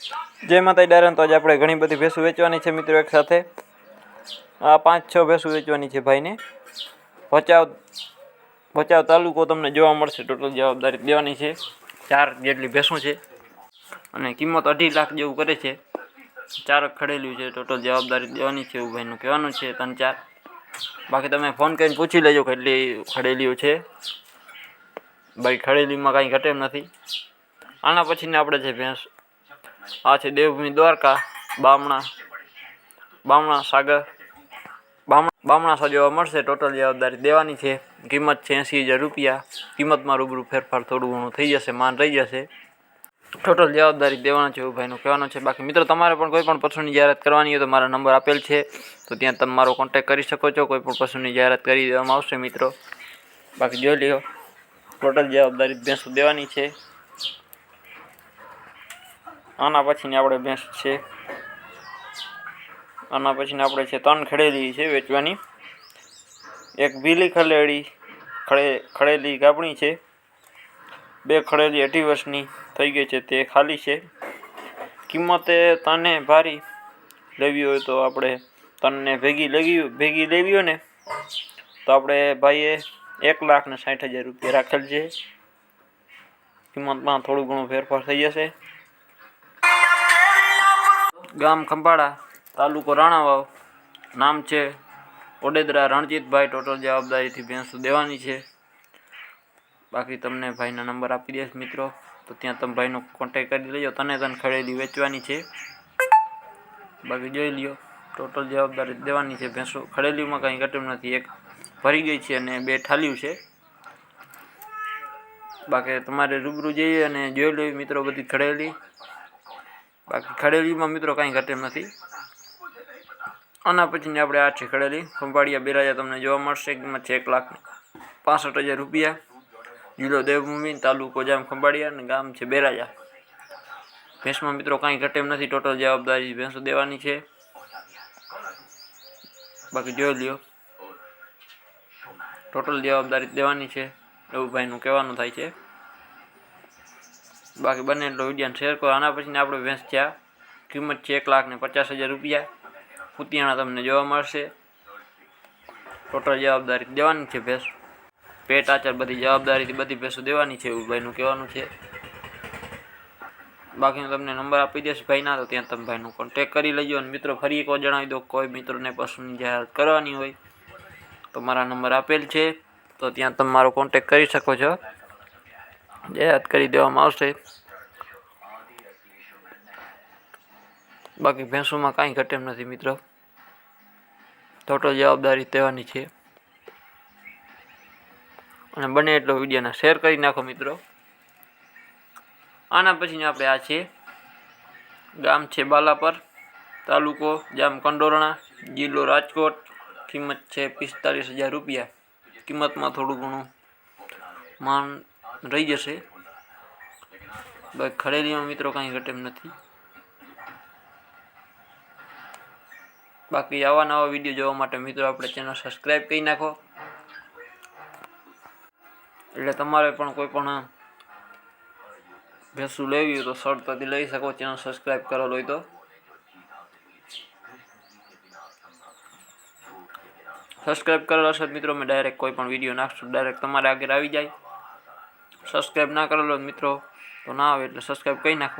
जय माता डायरन। तो आज આપણે ઘણી બધી ભેંસો વેચવાની છે મિત્રો એક સાથે। આ 5-6 ભેંસો વેચવાની છે ભાઈને। ભચાઉ તાલુકો તમને જોવા મળશે। ટોટલ જવાબદારી દેવાની છે। 4 જેટલી ભેંસો છે અને કિંમત 2.5 લાખ જેવું કરે છે। 4 ખડેલી છે। ટોટલ જવાબદારી દેવાની છે એવું ભાઈનું કહેવાનું છે। 3-4 બાકી તમે ફોન કરીને પૂછી લેજો કેટલી ખડેલીઓ છે। ભાઈ ખડેલીમાં કાંઈ ઘટે એમ નથી। આના પછીને આપણે જે ભેંસ આ છે દેવભૂમિ દ્વારકા બામણા સાગર બામણા જોવા મળશે। ટોટલ જવાબદારી દેવાની છે। કિંમત છે 80,000 રૂપિયા। કિંમતમાં રૂબરૂ ફેરફાર થોડું ઘણું થઈ જશે, માન રહી જશે। ટોટલ જવાબદારી દેવાના છે એવું ભાઈનું કહેવાનું છે। બાકી મિત્રો તમારે પણ કોઈ પણ પશુની જાહેરાત કરવાની હોય તો મારા નંબર આપેલ છે, તો ત્યાં તમે મારો કોન્ટેક્ટ કરી શકો છો। કોઈ પણ પશુની જાહેરાત કરી દેવામાં આવશે મિત્રો। બાકી જોઈ લ્યો, ટોટલ જવાબદારી ભેંસો દેવાની છે। આના પછીની આપણે ભેંસ છે, આના પછીને આપણે છે 3 ખડેલી છે વેચવાની। એક ભીલી ખડેલી ગાભણી છે। 2 ખડેલી 18 વર્ષની થઈ ગઈ છે, તે ખાલી છે। કિંમતે તને ભારી લેવી હોય તો આપણે તને ભેગી લેવી હોય ને તો આપણે ભાઈએ 1,60,000 રૂપિયા રાખેલ છે। કિંમતમાં થોડું ઘણું ફેરફાર થઈ જશે। ગામ ખંભાળા, તાલુકો રાણાવાવ, નામ છે ઓડેદરા રણજીતભાઈ। ટોટલ જવાબદારીથી ભેંસો દેવાની છે। બાકી તમને ભાઈના નંબર આપી દઈશ મિત્રો, તો ત્યાં તમે ભાઈનો કોન્ટેક્ટ કરી લેજો। તને ખડેલી વેચવાની છે। બાકી જોઈ લ્યો, ટોટલ જવાબદારી દેવાની છે। ભેંસો ખડેલીમાં કાંઈ ઘટમ નથી। એક ભરી ગઈ છે અને 2 ઠાલ્યું છે। બાકી તમારે રૂબરૂ જઈએ અને જોઈ લેવી મિત્રો બધી ખડેલી। બાકી ખડેલીમાં મિત્રો કાંઈ ઘટે એમ નથી। આના પછીની આપણે આ છે ખડેલી ખંભાળિયા બિરાજા તમને જોવા મળશે। કિંમત છે 1,65,000 રૂપિયા। જિલ્લો દેવભૂમિ, તાલુકો જામ ખંભાળિયા અને ગામ છે બેરાજા। ભેંસમાં મિત્રો કાંઈ ઘટે એમ નથી। ટોટલ જવાબદારી ભેંસો દેવાની છે। બાકી જોઈ લ્યો, ટોટલ જવાબદારી દેવાની છે એવું ભાઈનું કહેવાનું થાય છે। બાકી બને એટલો વિડીયોને શેર કરો। આના પછી આપણે ભેંસ થયા, કિંમત છે 1,50,000 રૂપિયા। ફૂતિયાણા તમને જોવા મળશે। ટોટલ જવાબદારી દેવાની છે ભેંસ। પેટ આચાર બધી જવાબદારીથી બધી ભેંસો દેવાની છે એવું ભાઈનું કહેવાનું છે। બાકીનો તમને નંબર આપી દઈશ ભાઈના, તો ત્યાં તમે ભાઈનો કોન્ટેક્ટ કરી લેજો। અને મિત્રો ફરી એકવાર જણાવી દો, કોઈ મિત્રોને પશુની જાહેરાત કરવાની હોય તો મારા નંબર આપેલ છે, તો ત્યાં તમે મારો કોન્ટેક્ટ કરી શકો છો। જાહેરાત કરી દેવામાં આવશે। બાકી ભેંસોમાં કાંઈ ઘટે એમ નથી મિત્રો। ટોટલ જવાબદારી દેવાની છે અને બને એટલો વિડીયોને શેર કરી નાખો મિત્રો। આના પછીને આપણે આ છે, ગામ છે બાલાપર, તાલુકો જામ કંડોરણા, જિલ્લો રાજકોટ। કિંમત છે 45,000 રૂપિયા। કિંમતમાં થોડું ઘણું માન રહી જશે। બાકી ખડેલીમાં મિત્રો કાંઈ ઘટે એમ નથી। બાકી આવા નવા વિડીયો જોવા માટે મિત્રો આપણે ચેનલ સબસ્ક્રાઈબ કરી નાખો, એટલે તમારે પણ કોઈ પણ ભેંસું લેવી હોય તો સરળતાથી લઈ શકો। ચેનલ સબસ્ક્રાઈબ કરેલો હોય તો। સબસ્ક્રાઈબ કરેલો હશે મિત્રો, મેં ડાયરેક્ટ કોઈ પણ વિડીયો નાખશું ડાયરેક્ટ તમારે આગળ આવી જાય। સબસ્ક્રાઈબ ના કરેલો મિત્રો તો ના આવે, એટલે સબસ્ક્રાઈબ કરી નાખો।